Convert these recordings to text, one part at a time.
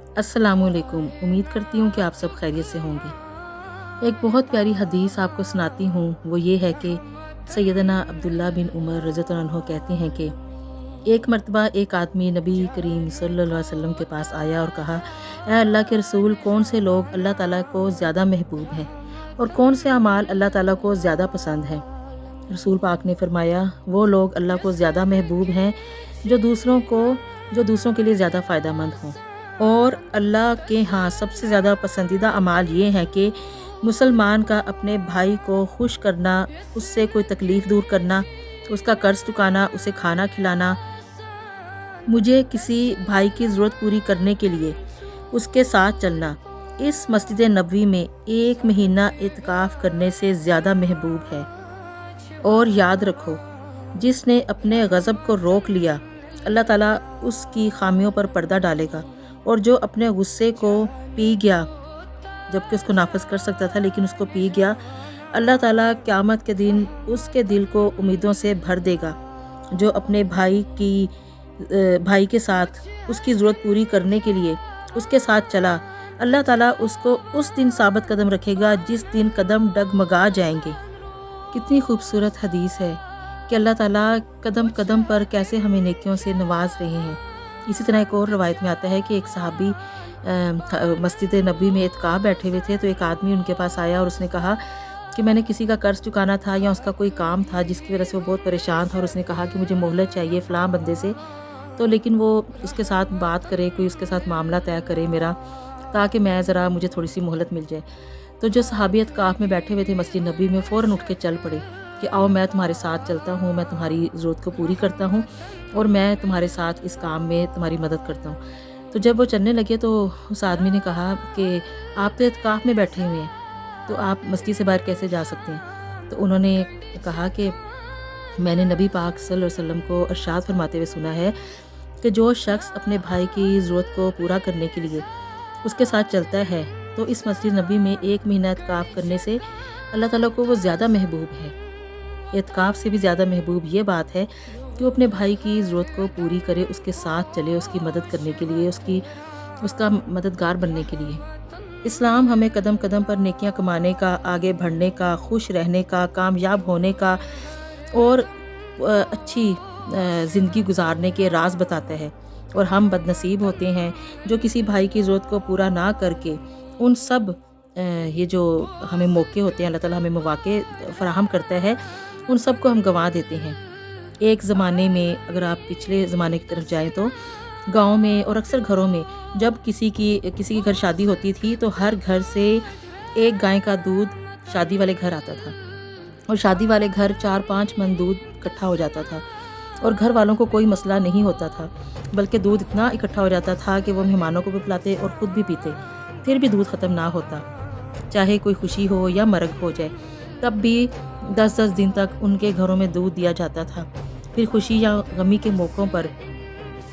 السلام علیکم۔ امید کرتی ہوں کہ آپ سب خیریت سے ہوں گے۔ ایک بہت پیاری حدیث آپ کو سناتی ہوں، وہ یہ ہے کہ سیدنا عبداللہ بن عمر رضی اللہ عنہ کہتے ہیں کہ ایک مرتبہ ایک آدمی نبی کریم صلی اللہ علیہ وسلم کے پاس آیا اور کہا، اے اللہ کے رسول، کون سے لوگ اللہ تعالیٰ کو زیادہ محبوب ہیں اور کون سے اعمال اللہ تعالیٰ کو زیادہ پسند ہیں؟ رسول پاک نے فرمایا، وہ لوگ اللہ کو زیادہ محبوب ہیں جو دوسروں کے لیے زیادہ فائدہ مند ہوں، اور اللہ کے ہاں سب سے زیادہ پسندیدہ اعمال یہ ہیں کہ مسلمان کا اپنے بھائی کو خوش کرنا، اس سے کوئی تکلیف دور کرنا، اس کا قرض چکانا، اسے کھانا کھلانا۔ مجھے کسی بھائی کی ضرورت پوری کرنے کے لیے اس کے ساتھ چلنا اس مسجد نبوی میں 1 مہینہ اعتکاف کرنے سے زیادہ محبوب ہے۔ اور یاد رکھو، جس نے اپنے غضب کو روک لیا، اللہ تعالیٰ اس کی خامیوں پر پردہ ڈالے گا، اور جو اپنے غصے کو پی گیا، جبکہ اس کو نافذ کر سکتا تھا لیکن اس کو پی گیا، اللہ تعالیٰ قیامت کے دن اس کے دل کو امیدوں سے بھر دے گا۔ جو اپنے بھائی کے ساتھ اس کی ضرورت پوری کرنے کے لیے اس کے ساتھ چلا، اللہ تعالیٰ اس کو اس دن ثابت قدم رکھے گا جس دن قدم ڈگمگا جائیں گے۔ کتنی خوبصورت حدیث ہے کہ اللہ تعالیٰ قدم قدم پر کیسے ہمیں نیکیوں سے نواز رہے ہیں۔ اسی طرح ایک اور روایت میں آتا ہے کہ ایک صحابی مسجد نبوی میں اعتکاف بیٹھے ہوئے تھے، تو ایک آدمی ان کے پاس آیا اور اس نے کہا کہ میں نے کسی کا قرض چکانا تھا یا اس کا کوئی کام تھا جس کی وجہ سے وہ بہت پریشان تھا، اور اس نے کہا کہ مجھے مہلت چاہیے فلاں بندے سے، تو لیکن وہ اس کے ساتھ بات کرے، کوئی اس کے ساتھ معاملہ طے کرے میرا، تاکہ مجھے تھوڑی سی مہلت مل جائے۔ تو جو صحابی اعتکاف میں بیٹھے ہوئے تھے مسجد نبوی میں، فوراً اٹھ کے چل پڑے کہ آؤ میں تمہارے ساتھ چلتا ہوں، میں تمہاری ضرورت کو پوری کرتا ہوں، اور میں تمہارے ساتھ اس کام میں تمہاری مدد کرتا ہوں۔ تو جب وہ چلنے لگے تو اس آدمی نے کہا کہ آپ تو اعتکاف میں بیٹھے ہوئے ہیں، تو آپ مسجد سے باہر کیسے جا سکتے ہیں؟ تو انہوں نے کہا کہ میں نے نبی پاک صلی اللہ علیہ وسلم کو ارشاد فرماتے ہوئے سنا ہے کہ جو شخص اپنے بھائی کی ضرورت کو پورا کرنے کے لیے اس کے ساتھ چلتا ہے، تو اس مسجد نبی میں 1 مہینہ اعتکاف کرنے سے اللہ تعالیٰ کو وہ زیادہ محبوب ہے۔ اعتکاف سے بھی زیادہ محبوب یہ بات ہے کہ وہ اپنے بھائی کی ضرورت کو پوری کرے، اس کے ساتھ چلے، اس کی مدد کرنے کے لیے، اس کا مددگار بننے کے لیے۔ اسلام ہمیں قدم قدم پر نیکیاں کمانے کا، آگے بڑھنے کا، خوش رہنے کا، کامیاب ہونے کا اور اچھی زندگی گزارنے کے راز بتاتا ہے، اور ہم بد نصیب ہوتے ہیں جو کسی بھائی کی ضرورت کو پورا نہ کر کے ان سب یہ جو ہمیں موقع ہوتے ہیں، اللہ تعالیٰ ہمیں مواقع فراہم کرتا ہے، ان سب کو ہم گنوا دیتے ہیں۔ ایک زمانے میں اگر آپ پچھلے زمانے کی طرف جائیں تو گاؤں میں اور اکثر گھروں میں جب کسی کی گھر شادی ہوتی تھی تو ہر گھر سے ایک گائے کا دودھ شادی والے گھر آتا تھا، اور شادی والے گھر 4-5 من دودھ اکٹھا ہو جاتا تھا، اور گھر والوں کو کوئی مسئلہ نہیں ہوتا تھا، بلکہ دودھ اتنا اکٹھا ہو جاتا تھا کہ وہ مہمانوں کو بھی پلاتے اور خود بھی پیتے، پھر بھی دودھ ختم نہ ہوتا، چاہے کوئی خوشی ہو یا مرگ ہو جائے، تب بھی 10-10 دن تک ان کے گھروں میں دودھ دیا جاتا تھا۔ پھر خوشی یا غمی کے موقعوں پر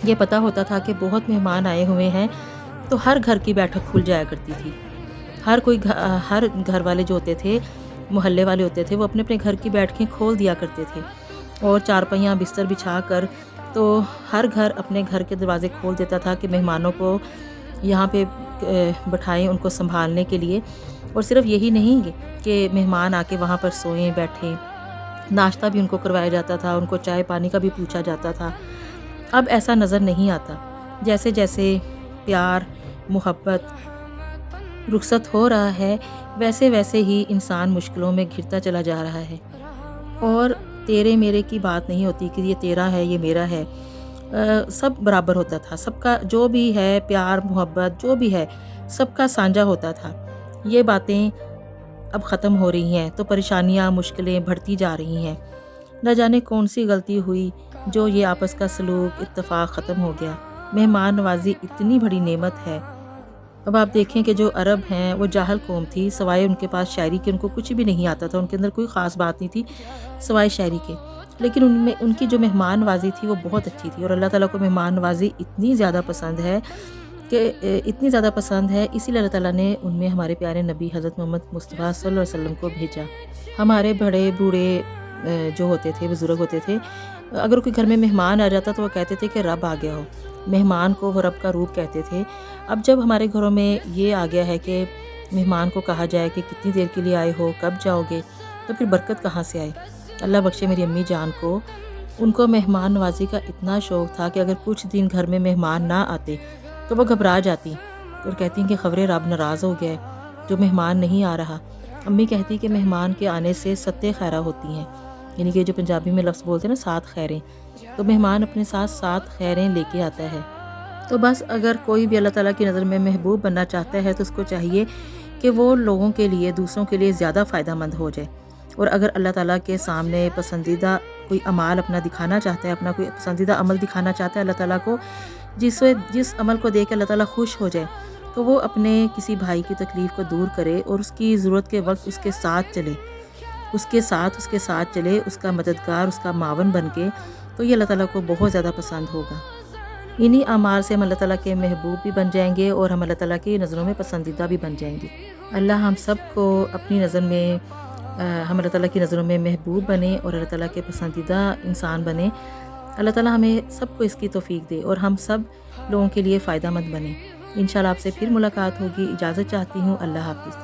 یہ پتہ ہوتا تھا کہ بہت مہمان آئے ہوئے ہیں، تو ہر گھر کی بیٹھک کھل جایا کرتی تھی۔ ہر گھر والے جو ہوتے تھے، محلے والے ہوتے تھے، وہ اپنے اپنے گھر کی بیٹھکیں کھول دیا کرتے تھے، اور چارپائیاں بستر بچھا کر تو ہر گھر اپنے گھر کے دروازے کھول دیتا تھا کہ مہمانوں کو یہاں پہ بٹھائیں، ان کو سنبھالنے کے لیے۔ اور صرف یہی نہیں کہ مہمان آ کے وہاں پر سوئیں بیٹھیں، ناشتہ بھی ان کو کروایا جاتا تھا، ان کو چائے پانی کا بھی پوچھا جاتا تھا۔ اب ایسا نظر نہیں آتا۔ جیسے جیسے پیار، محبت رخصت ہو رہا ہے، ویسے ویسے ہی انسان مشکلوں میں گھرتا چلا جا رہا ہے، اور تیرے میرے کی بات نہیں ہوتی کہ یہ تیرا ہے یہ میرا ہے، سب برابر ہوتا تھا، سب کا جو بھی ہے پیار محبت جو بھی ہے سب کا سانجھا ہوتا تھا۔ یہ باتیں اب ختم ہو رہی ہیں تو پریشانیاں مشکلیں بڑھتی جا رہی ہیں۔ نہ جانے کون سی غلطی ہوئی جو یہ آپس کا سلوک اتفاق ختم ہو گیا۔ مہمان نوازی اتنی بڑی نعمت ہے۔ اب آپ دیکھیں کہ جو عرب ہیں وہ جاہل قوم تھی، سوائے ان کے پاس شاعری کے ان کو کچھ بھی نہیں آتا تھا، ان کے اندر کوئی خاص بات نہیں تھی سوائے شاعری کے، لیکن ان کی جو مہمان نوازی تھی وہ بہت اچھی تھی، اور اللہ تعالیٰ کو مہمان نوازی اتنی زیادہ پسند ہے، اسی لیے اللہ تعالیٰ نے ان میں ہمارے پیارے نبی حضرت محمد مصطفیٰ صلی اللہ علیہ وسلم کو بھیجا۔ ہمارے بڑے بوڑھے جو ہوتے تھے، بزرگ ہوتے تھے، اگر کوئی گھر میں مہمان آ جاتا تو وہ کہتے تھے کہ رب آ گیا ہو، مہمان کو وہ رب کا روپ کہتے تھے۔ اب جب ہمارے گھروں میں یہ آ گیا ہے کہ مہمان کو کہا جائے کہ کتنی دیر کے لیے آئے ہو، کب جاؤ گے، تو پھر برکت کہاں سے آئے؟ اللہ بخشے میری امی جان کو، ان کو مہمان نوازی کا اتنا شوق تھا کہ اگر کچھ دن گھر میں مہمان نہ آتے تو وہ گھبرا جاتی اور کہتی کہ خبریں رب ناراض ہو گیا ہے جو مہمان نہیں آ رہا۔ امی کہتی کہ مہمان کے آنے سے 7 خیرہ ہوتی ہیں، یعنی کہ جو پنجابی میں لفظ بولتے ہیں نا 7 خیریں، تو مہمان اپنے ساتھ 7 خیریں لے کے آتا ہے۔ تو بس اگر کوئی بھی اللہ تعالیٰ کی نظر میں محبوب بننا چاہتا ہے تو اس کو چاہیے کہ وہ لوگوں کے لیے، دوسروں کے لیے زیادہ فائدہ مند ہو جائے، اور اگر اللہ تعالیٰ کے سامنے پسندیدہ کوئی عمل اپنا دکھانا چاہتا ہے، اپنا کوئی پسندیدہ عمل دکھانا چاہتا ہے اللہ تعالیٰ کو، جس عمل کو دیکھ کے اللہ تعالیٰ خوش ہو جائے، تو وہ اپنے کسی بھائی کی تکلیف کو دور کرے اور اس کی ضرورت کے وقت اس کے ساتھ چلے، اس کے ساتھ چلے، اس کا مددگار، اس کا معاون بن کے، تو یہ اللہ تعالیٰ کو بہت زیادہ پسند ہوگا۔ انہی اعمال سے ہم اللہ تعالیٰ کے محبوب بھی بن جائیں گے اور ہم اللہ تعالیٰ کی نظروں میں پسندیدہ بھی بن جائیں گے۔ اللہ ہم سب کو اپنی نظر میں ہم اللہ تعالیٰ کی نظروں میں محبوب بنے اور اللہ تعالیٰ کے پسندیدہ انسان بنے۔ اللہ تعالیٰ ہمیں سب کو اس کی توفیق دے اور ہم سب لوگوں کے لیے فائدہ مند بنے۔ انشاءاللہ آپ سے پھر ملاقات ہوگی۔ اجازت چاہتی ہوں۔ اللہ حافظ۔